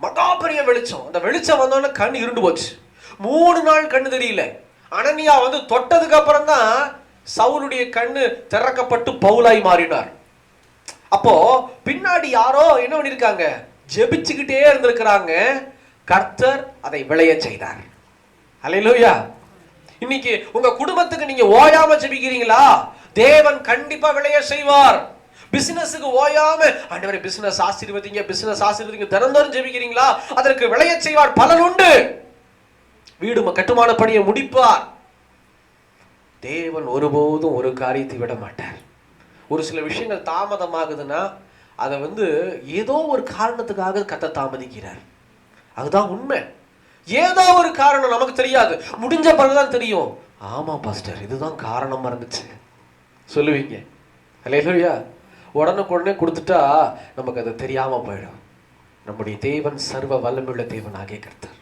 மகா பெரிய வெளிச்சம். அந்த வெளிச்சம் வந்தோன்னு கண் இருண்டு போச்சு. 3 நாள் கண்ணு தெரியல. அனனியா வந்து தொட்டதுக்கு அப்புறம் தான் சவுலுடைய கண்ணு திறக்கப்பட்டு பவுலாய் மாறினார். அப்போ பின்னாடி யாரோ என்ன பண்ணிருக்காங்க? ஜெபிச்சுக்கிட்டே இருந்திருக்கிறாங்க. கர்த்தர் அதை விளைய செய்தார். அல்லேலூயா. இன்னைக்கு உங்க குடும்பத்துக்கு நீங்க ஓயாம ஜெபிக்கிறீங்களா? தேவன் கண்டிப்பா விளைய செய்வார். பிசினஸுக்கு ஓயாம ஆண்டவரே பிசினஸ் ஆசீர்வதிங்க, பிசினஸ் ஆசீர்வதிங்க தினந்தோறும் ஜெபிக்கிறீங்களா? அதற்கு விளைய செய்வார், பலன் உண்டு. வீடு கட்டுமான பணியை முடிப்பார். தேவன் ஒருபோதும் ஒரு காரியத்தை விட மாட்டார். ஒரு சில விஷயங்கள் தாமதமாகுதுன்னா அதை ஏதோ ஒரு காரணத்துக்காக கத்த தாமதிக்கிறார். அதுதான் உண்மை. ஏதோ ஒரு காரணம் நமக்கு தெரியாது, முடிஞ்ச பிறகுதான் தெரியும். ஆமா பாஸ்டர் இதுதான் காரணமா இருந்துச்சு சொல்லுவீங்க. அல்லேலூயா. உடனுக்குடனே கொடுத்துட்டா நமக்கு அது தெரியாம போயிடும். நம்முடைய தேவன் சர்வ வல்லமையுள்ள தேவன் ஆகிய கர்த்தர்.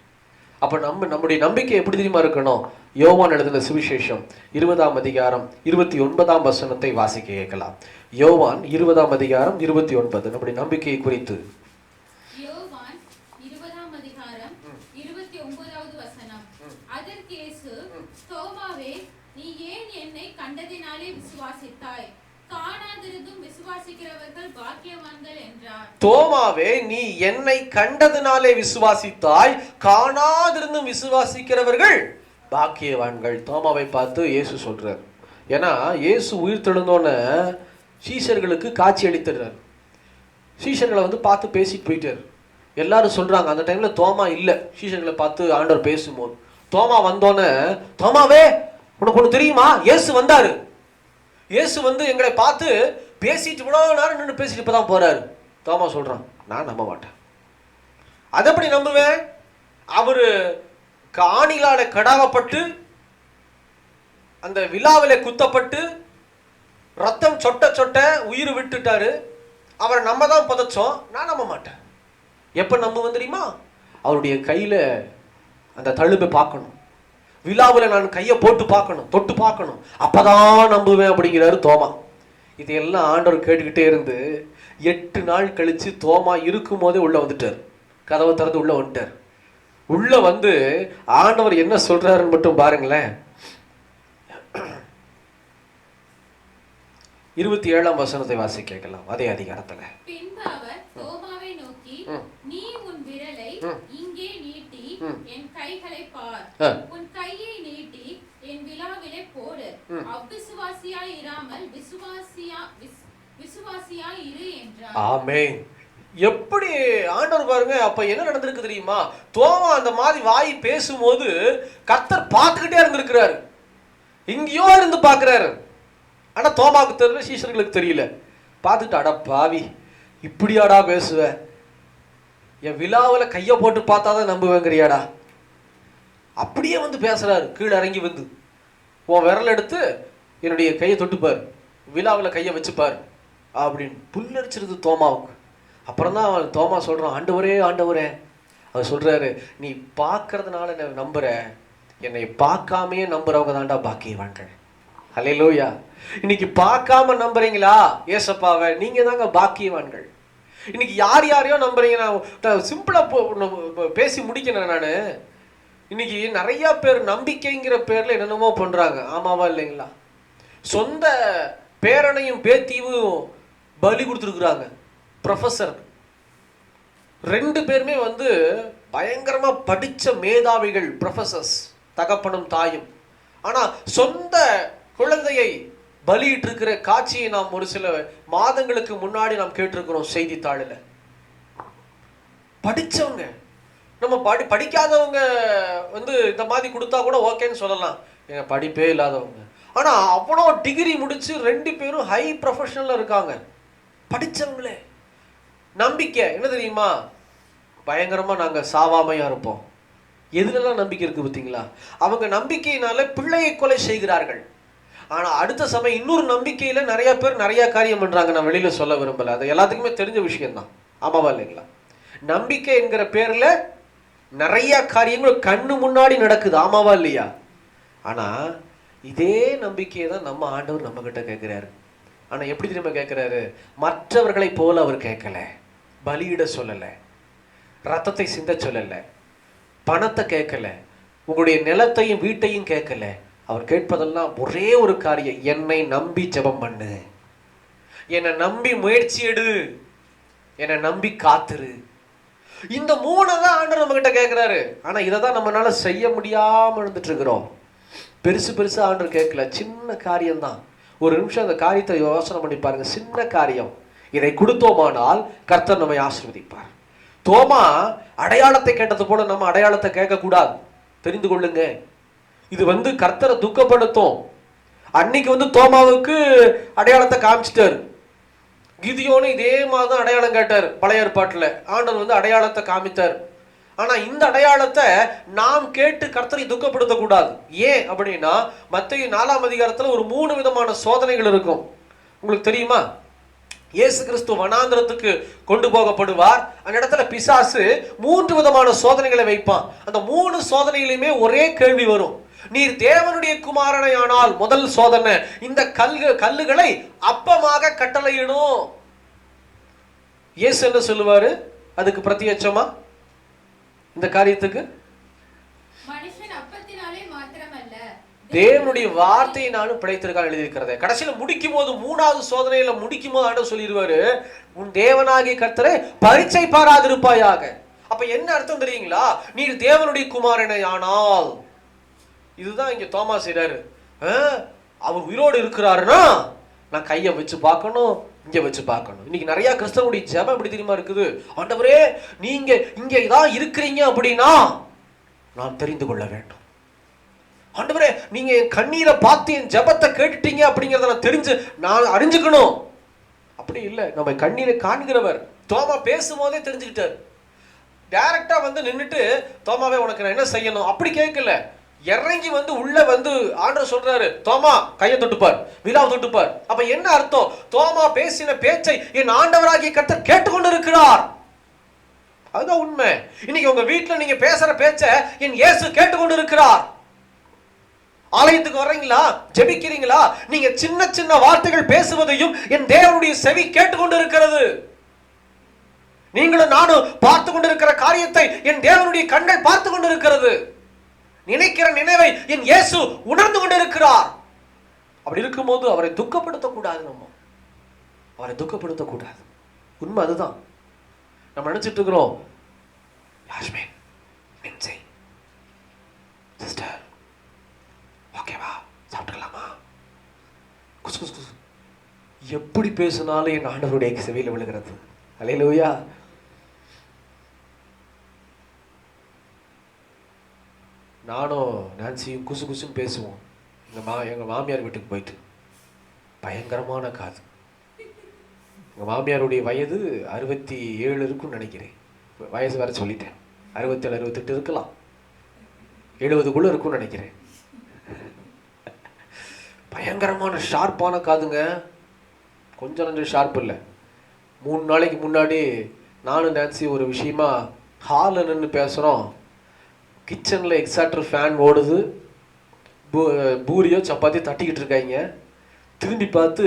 அப்ப நம்முடைய நம்பிக்கை எப்படி தெரியுமா இருக்கணும்? யோவான் எழுதின சுவிசேஷம் 20ஆம் அதிகாரம் 29ஆம் வசனத்தை வாசிக்க கேட்கலாம். யோவான் 20ஆம் அதிகாரம் 29 நம்முடைய நம்பிக்கையை குறித்து. தோமாவே நீ என்னை கண்டதினாலே விசுவாசித்தாய், காணாதிருந்தும் விசுவாசிக்கிறவர்கள் பாக்கியவான்கள். தோமாவை பார்த்து இயேசு சொல்றார். ஏன்னா இயேசு உயிர் தெழுந்தோன்னு சீஷர்களுக்கு காட்சி அளித்துறார். சீஷர்களை பார்த்து பேசிட்டு போயிட்டார். எல்லாரும் சொல்றாங்க. அந்த டைம்ல தோமா இல்ல. சீஷர்களை பார்த்து ஆண்டவர் பேசும்போது தோமா வந்தோன்னு, தோமாவே உனக்கு ஒண்ணு தெரியுமா? இயேசு வந்தாரு. இயேசு எங்களை பார்த்து பேசிட்டு இவ்வளவு நேரம் நின்று பேசிட்டு இப்பதான் போறாரு. தோமா சொல்றான், நான் நம்ப மாட்டேன். அது எப்படி நம்புவேன்? அவரு ஆணிலால கடாகப்பட்டு அந்த விழாவில குத்தப்பட்டு ரத்தம் சொட்ட சொட்ட உயிர் விட்டுட்டாரு. அவரை நம்ம தான் புதைச்சோம். நான் நம்ப மாட்டேன். எப்ப நம்புவேன் தெரியுமா? அவருடைய கையில அந்த தழும்பை பார்க்கணும், விழாவில் நான் கையை போட்டு பார்க்கணும், தொட்டு பார்க்கணும், அப்பதான் நம்புவேன் அப்படிங்கிறாரு தோமா. இதையெல்லாம் ஆண்டவர் கேட்டுக்கிட்டே இருந்து 8 நாள் கழிச்சு தோமா இருக்கும் போதே உள்ள வந்துட்டார். கதவை திறந்து உள்ள வந்துட்டார். உள்ள ஆண்டவர் என்ன சொல்றாருன்னு மட்டும் பாருங்களேன். 27ஆம் வசனத்தை வாசி கேட்கலாம். அதே அதிகாரத்துல. பின்பு அவர் தோமாவை நோக்கி, நீ உன் விரலை இங்கே நீட்டி என் கைகளை பார், உன் கையை நீட்டி என் விழாவிலே போடு, அவ்விசுவாசியாய் இராமல் விசுவாசியாய் இரு என்றார். ஆமென். எப்படி ஆண்டவர் பாருங்க. அப்ப என்ன நடந்திருக்கு தெரியுமா? தோமா அந்த மாதிரி வாய் பேசும்போது கர்த்தர் பார்த்துக்கிட்டே இருந்திருக்கிறாரு. இங்கேயோ இருந்து பார்க்கிறாரு. ஆனா தோமாவுக்கு தெரியல, சீஷர்களுக்கு தெரியல. பார்த்துட்டு, அட பாவி, இப்படியாடா பேசுவ, என் விழாவில் கையை போட்டு பார்த்தாதான் நம்புவேங்கிறியாடா. அப்படியே வந்து பேசுறாரு. கீழே இறங்கி வந்து, உன் விரல் எடுத்து என்னுடைய கையை தொட்டுப்பார், விழாவில் கையை வச்சுப்பார் அப்படின்னு புல்லரிச்சிருது தோமாவுக்கு. அப்புறம் தான் அவன் தோமா சொல்றான், ஆண்டவரே ஆண்டவரே. அவர் சொல்றாரு, நீ பார்க்கறதுனால என்ன நம்புற, என்னை பார்க்காமையே நம்புறவங்க தாண்டா பாக்கியவான்கள். ஹல்லேலூயா. இன்னைக்கு பார்க்காம நம்புறீங்களா ஏசப்பாவை, நீங்க தாங்க பாக்கியவான்கள். இன்னைக்கு யார் யாரையோ நம்புறீங்க. நான் சிம்பிளா பேசி முடிக்கிறேன். நான் இன்னைக்கு நிறைய பேர் நம்பிக்கைங்கிற பேர்ல என்னென்னமோ பண்றாங்க. ஆமாவா இல்லைங்களா? சொந்த பேரனையும் பேத்தியும் பலி கொடுத்துருக்குறாங்க. ப்ரொஃபஸர் 2 பேருமே வந்து பயங்கரமா படிச்ச மேதாவிகள், ப்ரொஃபசர்ஸ், தகப்பனும் தாயும். ஆனா சொந்த குழந்தையை பலியிட்டு இருக்கிற காட்சியை நாம் ஒரு சில மாதங்களுக்கு முன்னாடி நாம் கேட்டிருக்கிறோம் செய்தித்தாளில். படிச்சவங்க, நம்ம படிக்காதவங்க வந்து இந்த மாதிரி கொடுத்தா கூட ஓகேன்னு சொல்லலாம், எங்க படிப்பே இல்லாதவங்க. ஆனா அவ்வளோ டிகிரி முடிச்சு 2 பேரும் ஹை ப்ரொஃபஷனல்ல இருக்காங்க, படிச்சவங்களே. நம்பிக்கை என்ன தெரியுமா? பயங்கரமா நாங்க சாவாமையா இருப்போம். எதுலெல்லாம் நம்பிக்கை இருக்கு பார்த்தீங்களா? அவங்க நம்பிக்கையினால பிள்ளையை கொலை செய்கிறார்கள். ஆனா அடுத்த சமயம் இன்னொரு நம்பிக்கையில நிறைய பேர் நிறைய காரியம் பண்றாங்க. நான் வெளியில சொல்ல விரும்பல, அது எல்லாத்துக்குமே தெரிஞ்ச விஷயம் தான். ஆமாவா இல்லைங்களா? நம்பிக்கை என்கிற பேர்ல நிறைய காரியங்கள் கண்ணு முன்னாடி நடக்குது. ஆமாவா இல்லையா? ஆனா இதே நம்பிக்கையை தான் நம்ம ஆண்டவர் நம்ம கிட்ட கேட்கிறாரு. ஆனா எப்படி திரும்ப கேட்கிறாரு? மற்றவர்களை போல அவர் கேட்கல, பலியிட சொல்லல, ரத்தத்தை சிந்த சொல்லல, பணத்தை கேட்கல, உங்களுடைய நிலத்தையும் வீட்டையும் கேட்கல. அவர் கேட்பதெல்லாம் ஒரே ஒரு காரியம், என்னை நம்பி ஜெபம் பண்ணு, என்னை நம்பி முயற்சி எடு, என்னை நம்பி காத்துரு. இந்த 3 தான் ஆண்டவர் நம்ம கிட்ட கேட்கிறாரு. ஆனா இதை தான் நம்மளால செய்ய முடியாம இருந்துட்டு இருக்கிறோம். பெருசு பெருசா ஆண்டவர் கேட்கல, சின்ன காரியம் தான். ஒரு நிமிஷம் அந்த காரியத்தை யோசனை பண்ணி பாருங்க. சின்ன காரியம், இதை கொடுத்தோமானால் கர்த்தர் நம்மை ஆசீர்வதிப்பார். தோமா அடையாளத்தை கேட்டது போல நம்ம அடையாளத்தை கேட்க கூடாது. தெரிந்து கொள்ளுங்க, இது வந்து கர்த்தரை துக்கப்படுத்தும். அன்னைக்கு வந்து தோமாவுக்கு அடையாளத்தை காமிச்சிட்டாரு. கிதியோனு இதே மாதிரி தான் அடையாளம் கேட்டார் பழைய ஏற்பாட்டில். ஆண்டவர் வந்து அடையாளத்தை காமித்தார். ஆனா இந்த அடையாளத்தை நாம் கேட்டு கர்த்தரை துக்கப்படுத்தக்கூடாது. ஏன் அப்படின்னா மத்தேயு 4ஆம் அதிகாரத்துல ஒரு 3 விதமான சோதனைகள் இருக்கும். உங்களுக்கு தெரியுமா? இயேசு கிறிஸ்து வனாந்திரத்துக்கு கொண்டு போகப்படுவார். அந்த இடத்துல பிசாசு 3 விதமான சோதனைகளை வைப்பான். அந்த 3 சோதனையிலுமே ஒரே கேள்வி வரும், நீர் தேவனுடைய குமாரனை ஆனால். முதல் சோதனை, இந்த கல்லுகளை அப்பமாக கட்டளையிடும். இயேசு என்ன சொல்லுவாரு அதுக்கு பிரத்யட்சமா? இந்த காரியத்துக்கு தேவனுடைய வார்த்தையினாலும் பிழைத்திருக்கான் எழுதியிருக்கிறதே. கடைசியில முடிக்கும் போது 3வது சோதனையில முடிக்கும் போது ஆண்டவர் சொல்லிடுவாரு, உன் தேவனாகிய கர்த்தரை பரீட்சை பாராதிருப்பாயாக. அப்ப என்ன அர்த்தம் தெரியுங்களா? நீர் தேவனுடைய குமாரனை ஆனால். இதுதான் இங்க தோமா செய்றாரு. அவர் உயிரோடு இருக்கிறாருன்னா நான் கையை வச்சு பார்க்கணும், இங்க வச்சு பார்க்கணும். இன்னைக்கு நிறைய கிறிஸ்தவனுடைய ஜெபம் எப்படி தெரியுமா இருக்குது? ஆண்டவரே நீங்க இங்க தான் இருக்கிறீங்க அப்படின்னா நான் தெரிந்து கொள்ள வேண்டும். ஆண்டவரே நீங்க என் கண்ணீரை பார்த்து என் ஜெபத்தை கேட்டுட்டீங்க அப்படிங்கிறத நான் நான் அறிஞ்சுக்கணும். அப்படி இல்லை, நம்ம கண்ணீரை காண்கிறவர். தோமா பேசும்போதே தெரிஞ்சுக்கிட்டார். டைரக்டா வந்து நின்றுட்டு தோமாவே உனக்கு நான் என்ன செய்யணும் அப்படி கேட்கல. இறங்கி வந்து உள்ள வந்து ஆண்டவர் சொல்றாரு, தோமா கையை தொட்டுப்பார், விழாவை தொட்டுப்பார். அப்ப என்ன அர்த்தம்? தோமா பேசின பேச்சை என் ஆண்டவராகிய கர்த்தர் கேட்டுக்கொண்டு இருக்கிறார். அதுதான் உண்மை. இன்னைக்கு உங்க வீட்டுல நீங்க பேசுற பேச்சை என் இயேசு கேட்டுக்கொண்டு இருக்கிறார். ஆலயத்துக்கு வர்றீங்களா, ஜெபிக்கிறீங்களா, நீங்க சின்ன சின்ன வார்த்தைகள் பேசுவதையும் என் தேவனுடைய செவி கேட்டுக்கொண்டு இருக்கிறது. நீங்களும் நானும் பார்த்து கொண்டிருக்கிற காரியத்தை என் தேவனுடைய கண்கள் பார்த்து கொண்டு இருக்கிறது. நினைக்கிற நினைவை என் இயேசு உணர்ந்து கொண்டிருக்கிறார். அப்படி இருக்கும்போது அவரை துக்கப்படுத்தக்கூடாது. நம்ம அவரை துக்கப்படுத்தக்கூடாது. உண்மை அதுதான். நம்ம நினைச்சிட்டு இருக்கிறோம், யாஸ்மின் மின்சை சிஸ்டர் ஓகேவா சாப்பிட்டுக்கலாமா, குசு குசு குசு எப்படி பேசினாலும் என் ஆண்டவருடைய செவியில் விழுகிறது. அல்லேலூயா. நானும் நான்சியும் குசு குசுன்னு பேசுவோம். எங்கள் மாமியார் வீட்டுக்கு போயிட்டு பயங்கரமான காது. எங்கள் மாமியாருடைய வயது 67 இருக்குன்னு நினைக்கிறேன். வயசு வேற சொல்லிட்டேன். 67 68 இருக்கலாம், 70 இருக்குன்னு நினைக்கிறேன். பயங்கரமான ஷார்ப்பான காதுங்க. கொஞ்சம் நஞ்சம் ஷார்ப் இல்லை. 3 நாளைக்கு முன்னாடி நானும் நான்சி ஒரு விஷயமா ஹாலில் நின்று பேசுகிறோம். கிச்சனில் எக்ஸாக்டர் ஃபேன் ஓடுது. பூரியோ சப்பாத்தி தட்டிக்கிட்டு இருக்காங்க. திரும்பி பார்த்து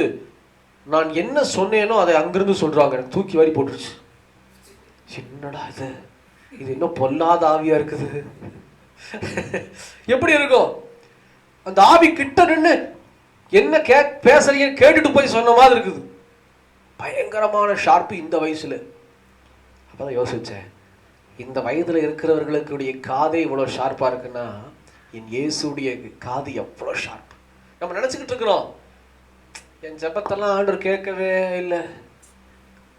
நான் என்ன சொன்னேனோ அதை அங்கிருந்து சொல்கிறாங்க. எனக்கு தூக்கி வாரி போட்டுருச்சு. என்னடா இது இன்னும் பொல்லாத ஆவியா இருக்குது. எப்படி இருக்கும்? அந்த ஆவி கிட்ட நின்று என்ன பேசுறீங்க கேட்டுட்டு போய் சொன்ன மாதிரி இருக்குது. பயங்கரமான ஷார்ப்பு இந்த வயசுல. அப்பதான் யோசிச்சேன், இந்த வயதுல இருக்கிறவர்களுடைய காதே இவ்வளவு ஷார்ப்பா இருக்குன்னா என் இயேசுடைய காது எவ்வளவு ஷார்ப். நம்ம நினைச்சுக்கிட்டு இருக்கிறோம் என் ஜெபத்தெல்லாம் ஆண்டவர் கேட்கவே இல்லை.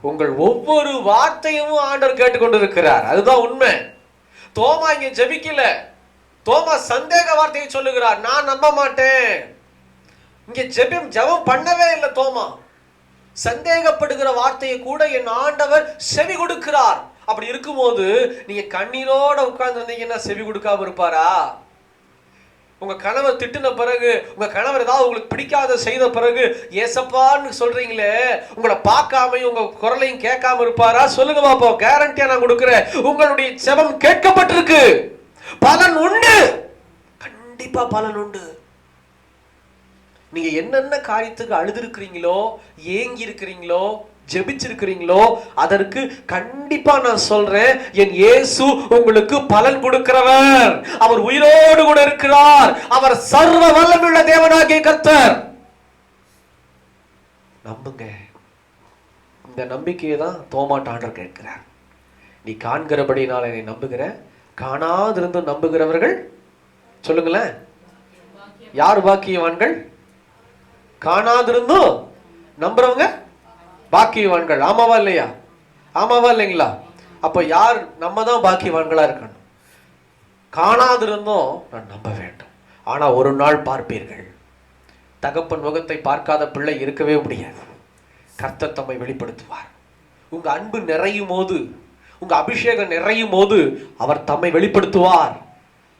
உங்கள் ஒவ்வொரு வார்த்தையும் ஆண்டவர் கேட்டுக்கொண்டிருக்கிறார். அதுதான் உண்மை. தோமா இங்க ஜெபிக்கல. தோமா சந்தேக வார்த்தையை சொல்லுகிறார், நான் நம்ப மாட்டேன். இங்க ஜெபம் பண்ணவே இல்லை. தோமா சந்தேகப்படுகிற வார்த்தையை கூட என் ஆண்டவர் செவி கொடுக்கிறார். அப்படி இருக்கும்போது நீங்க கண்ணீரோட உட்கார்ந்து இருந்தீங்கன்னா செவி கொடுக்காம இருப்பாரா? உங்க கணவர் திட்டின பிறகு, உங்க கணவர் ஏதாவது உங்களுக்கு பிடிக்காத செய்த பிறகு ஏசப்பான்னு சொல்றீங்களே, உங்களை பார்க்காமையும் உங்க குரலையும் கேட்காம இருப்பாரா? சொல்லுங்க பாப்போம். கேரண்டியா நான் கொடுக்கிறேன், உங்களுடைய ஜெபம் கேட்கப்பட்டிருக்கு. பலன் உண்டு, கண்டிப்பா பலன் உண்டு. நீங்க என்னென்ன காரியத்துக்கு அழுதுருக்கிறீங்களோ, ஏங்கி இருக்கிறீங்களோ, ஜெபிச்சிருக்கிறீங்களோ, அதற்கு கண்டிப்பா நான் சொல்றேன், என் இயேசு உங்களுக்கு பலன் கொடுக்கிறவர். அவர் உயிரோடு கூட இருக்கிறார். அவர் சர்வ வல்லமையுள்ள தேவனாகிய கர்த்தர். நம்புங்க. இந்த நம்பிக்கையை தான் தோமாட்ட ஆண்டவர் கேட்கிறார். நீ காண்கிறபடினால் என்னை நம்புகிற, காணாதிருந்து நம்புகிறவர்கள் சொல்லுங்களேன், யார் பாக்கியவான்கள்? காணாதிருந்தும் நம்புறவங்க பாக்கியவான்கள். ஆமாவா இல்லையா? ஆமாவா இல்லைங்களா? அப்ப யார்? நம்ம தான் பாக்கியவான்களா இருக்கணும். காணாதிருந்தும் நான் நம்ப வேண்டும். ஆனா ஒரு நாள் பார்ப்பீர்கள். தகப்பன் முகத்தை பார்க்காத பிள்ளை இருக்கவே முடியாது. கர்த்தர் தம்மை வெளிப்படுத்துவார். உங்க அன்பு நிறையும் போது, உங்க அபிஷேகம் நிறையும் போது அவர் தம்மை வெளிப்படுத்துவார்.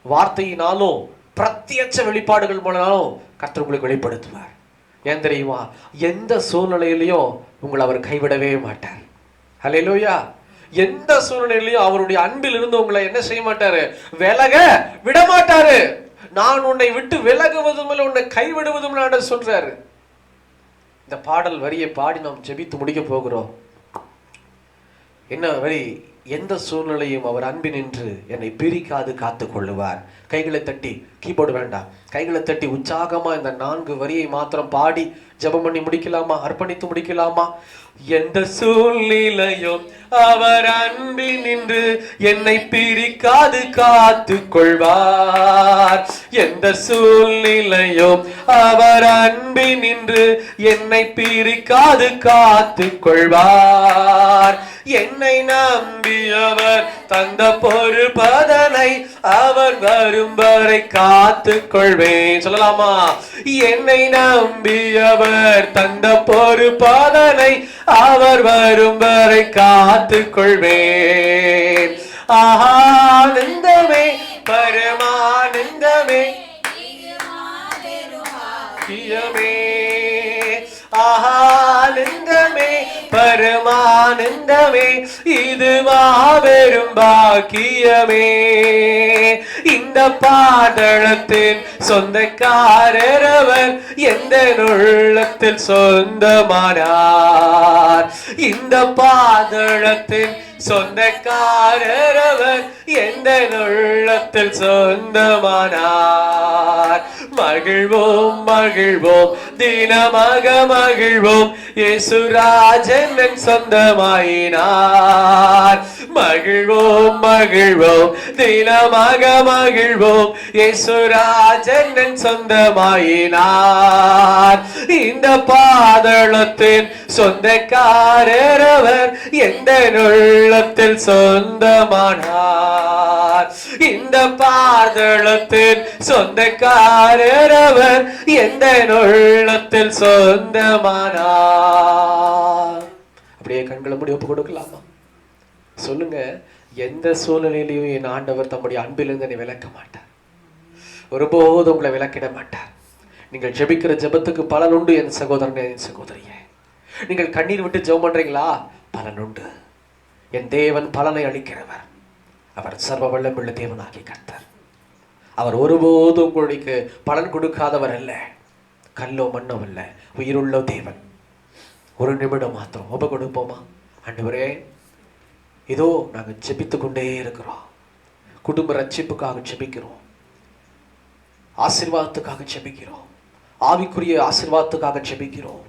வார்த்தையினாலும் பிரத்யட்ச வெளிப்பாடுகள் மூலமாலும் கர்த்தர் உங்களுக்கு வெளிப்படுத்துவார். ஏன் தெரியுமா? எந்த சூழ்நிலையிலையும் உங்களை அவர் கைவிடவே மாட்டார். ஹல்லேலூயா. எந்த சூழ்நிலையிலையும் அவருடைய அன்பில் இருந்து உங்களை என்ன செய்ய மாட்டாரு? விலக விட மாட்டாரு. நான் உன்னை விட்டு விலகுவதும் இல்லை, உன்னை கைவிடுவதும் இல்லை சொல்றாரு. இந்த பாடல் வரியை பாடி நாம் ஜெபித்து முடிக்க போகிறோம். என்ன வரி? எந்த சூழ்நிலையும் அவர் அன்பினின்று என்னை பிரிக்காது காத்து கொள்ளுவார். கைகளை தட்டி, கீபோர்டு வேண்டாம், கைகளை தட்டி உற்சாகமா இந்த 4 வரியை மாத்திரம் பாடி ஜெபம் பண்ணி முடிக்கலாமா? அர்ப்பணித்து முடிக்கலாமா? எந்த சூழ்நிலையும் அவர் அன்பினின்று என்னை பிரிக்காது காத்து கொள்வார். எந்த சூழ்நிலையும் அவர் அன்பினின்று என்னை பிரிக்காது காத்து கொள்வார். என்னை நம்பியவர் தந்த பொறுப்பதனை அவர் வரும் வரை காத்து கொள்வேன். சொல்லலாமா? என்னை நம்பியவர் தந்த பொறுப்பதனை அவர் வரும் வரை காத்து கொள்வேன். ஆனந்தமே பரமானந்தமே கியமே. ஆனந்தமே பரமானந்தமே, இது மாபெரும் பாக்கியமே. இந்த பாதளத்தின் சொந்தக்காரர் அவர் எந்த உள்ளத்தில் சொந்தமானார். இந்த பாதளத்தின் சொந்தக்காரர் அவர் எந்த உள்ளத்தில் சொந்தமானார். மகிழ்வோம் மகிழ்வோம் தினமாக மகிழ்வோம், இயேசுராஜன் சொந்தமாயினார். மகிழ்வோம் மகிழ்வோம் தினமாக மகிழ்வோம், இயேசுராஜன் சொந்தமாயினார். இந்த பாதளத்தின் சொந்தக்காரர் அவர் எந்த உள்ளத்தில் சொந்தமானார். சொந்தக்காரர், இந்த பாதளத்தின் சொந்தக்காரர் அவர், எந்த உள்ளத்தில் சொந்தமானார். அப்படியே கண்களை மூடி ஒப்பு கொடுக்கலாமா? சொல்லுங்க, எந்த சூழ்நிலையிலையும் என் ஆண்டவர் தம்முடைய அன்பிலிருந்து என்னை விலக்க மாட்டார். ஒருபோதும் உங்களை விலக்கிட மாட்டார். நீங்கள் ஜெபிக்கிற ஜெபத்துக்கு பலன் உண்டு என் சகோதரனே, என் சகோதரியே. நீங்கள் கண்ணீர் விட்டு ஜெபம் பண்றீங்களா? பலன் உண்டு. என் தேவன் பலனை அளிக்கிறவர். அவர் சர்வ வல்லமையுள்ள தேவனாகிய கர்த்தர். அவர் ஒருபோதும் உங்களுக்கு பலன் கொடுக்காதவர் அல்ல. கல்லோ மண்ணோ அல்ல, உயிருள்ள தேவன். ஒரு நிமிடம் மாத்திரம் ஒப்பு கொடுப்போமா? ஆண்டவரே, இதோ நாங்கள் ஜெபித்து கொண்டே இருக்கிறோம். குடும்ப ரட்சிப்புக்காக ஜெபிக்கிறோம், ஆசீர்வாதத்துக்காக ஜெபிக்கிறோம், ஆவிக்குரிய ஆசீர்வாதத்துக்காக ஜெபிக்கிறோம்,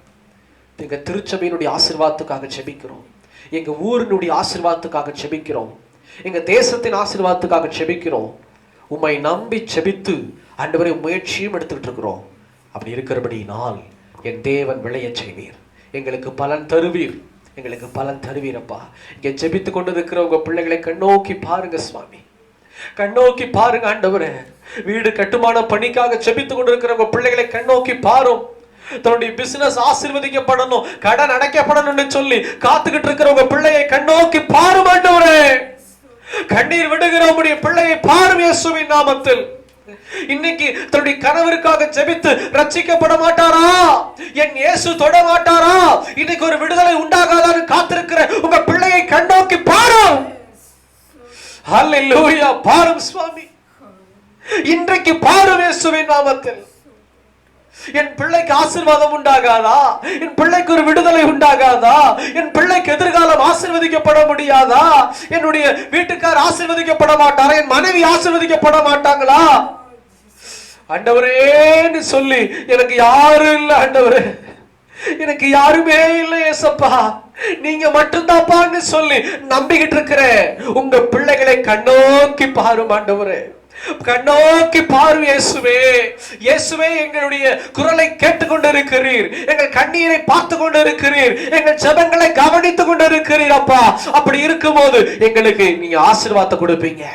எங்க திருச்சபையினுடைய ஆசீர்வாதத்துக்காக ஜெபிக்கிறோம், எங்க ஊரினுடைய ஆசீர்வாதத்துக்காக ஜெபிக்கிறோம், எங்க தேசத்தின் ஆசீர்வாதத்துக்காக ஜெபிக்கிறோம். உம்மை நம்பி ஜெபித்து ஆண்டவரே முயற்சியும் எடுத்துக்கிட்டு இருக்கிறோம். அப்படி இருக்கிறபடினால் என் தேவன் விளைய செய்வீர், எங்களுக்கு பலன் தருவீர், எங்களுக்கு பலன் தருவீரப்பா. இங்க ஜெபித்து கொண்டு இருக்கிற உங்க பிள்ளைகளை கண்ணோக்கி பாருங்க சுவாமி, கண்ணோக்கி பாருங்க ஆண்டவரே. வீடு கட்டுமான பணிக்காக ஜெபித்து கொண்டு இருக்கிற உங்க பிள்ளைகளை கண்ணோக்கி பாரும். தன்னுடைய பிசினஸ் ஆசீர்வதிக்கப்படணும், கடன் அடைக்கப்படணும்னு சொல்லி காத்துக்கிட்டு இருக்கிற உங்க பிள்ளையை கண்ணோக்கி பாரும் ஆண்டவரே. கண்ணீர் விடுகிற உங்களுடைய பிள்ளையை பாரும் இயேசுவின் நாமத்தில். இன்னைக்கு தன்னுடைய கணவருக்காக ஜெபித்து ரட்சிக்கப்பட மாட்டாரா? என் இயேசு தொட மாட்டாரா? இன்னைக்கு ஒரு விடுதலை உண்டாகாதான்னு காத்திருக்கிற உங்க பிள்ளையை கண்ணோக்கி பாரும். ஹல்லேலூயா, பாரும் சுவாமி, இன்றைக்கு பாரும் இயேசுவின் நாமத்தில். என் பிள்ளைக்கு ஆசீர்வாதம் உண்டாகாதா? என் பிள்ளைக்கு ஒரு விடுதலை உண்டாகாதா? என் பிள்ளைக்கு எதிர்காலம் ஆசீர்வதிக்கப்பட முடியாதா? என்னுடைய வீட்டுக்கார் ஆசீர்வதிக்கப்பட மாட்டாரா? என் மனைவி ஆசீர்வதிக்கப்பட மாட்டாங்களா? ஆண்டவரேன்னு சொல்லி எனக்கு யாரும் இல்லை ஆண்டவரே, எனக்கு யாருமே இல்லை ஏசப்பா, நீங்க மட்டும்தான்ப்பான்னு சொல்லி நம்பிக்கிட்டு இருக்கிற உங்க பிள்ளைகளை கண்ணோக்கி பாரும் ஆண்டவரே, கண்ணோக்கி பாரும் இயேசுவே. இயேசுவே, எங்களுடைய குரலை கேட்டுக்கொண்டு இருக்கிறீர், எங்கள் கண்ணீரை பார்த்து கொண்டு இருக்கிறீர், எங்கள் ஜெபங்களை கவனித்துக் கொண்டு இருக்கிறீர் அப்பா. அப்படி இருக்கும்போது எங்களுக்கு நீங்க ஆசீர்வாதத்தை கொடுப்பீங்க.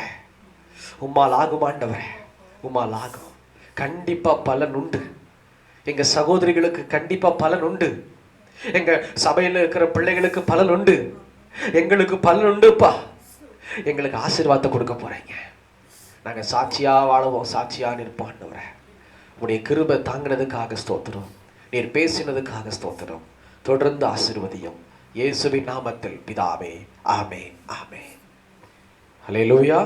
உம்மால் ஆகும் ஆண்டவரே, உம்மால் ஆகும். கண்டிப்பா பலன் உண்டு. எங்க சகோதரிகளுக்கு கண்டிப்பா பலன் உண்டு. எங்க சபையில இருக்கிற பிள்ளைகளுக்கு பலன் உண்டு. எங்களுக்கு பலன் உண்டுப்பா. எங்களுக்கு ஆசீர்வாதத்தை கொடுக்க போறீங்க. நாங்க சாட்சியா வாழவோம், சாட்சியா நிற்போம் ஆண்டவரே. உடைய கிருபை தாங்கினதுக்காக ஸ்தோத்திரம், நீர் பேசினதுக்காக ஸ்தோத்திரம். தொடர்ந்து ஆசீர்வதியும் இயேசுவின் நாமத்தில் பிதாவே, ஆமென், ஆமென். ஹல்லேலூயா.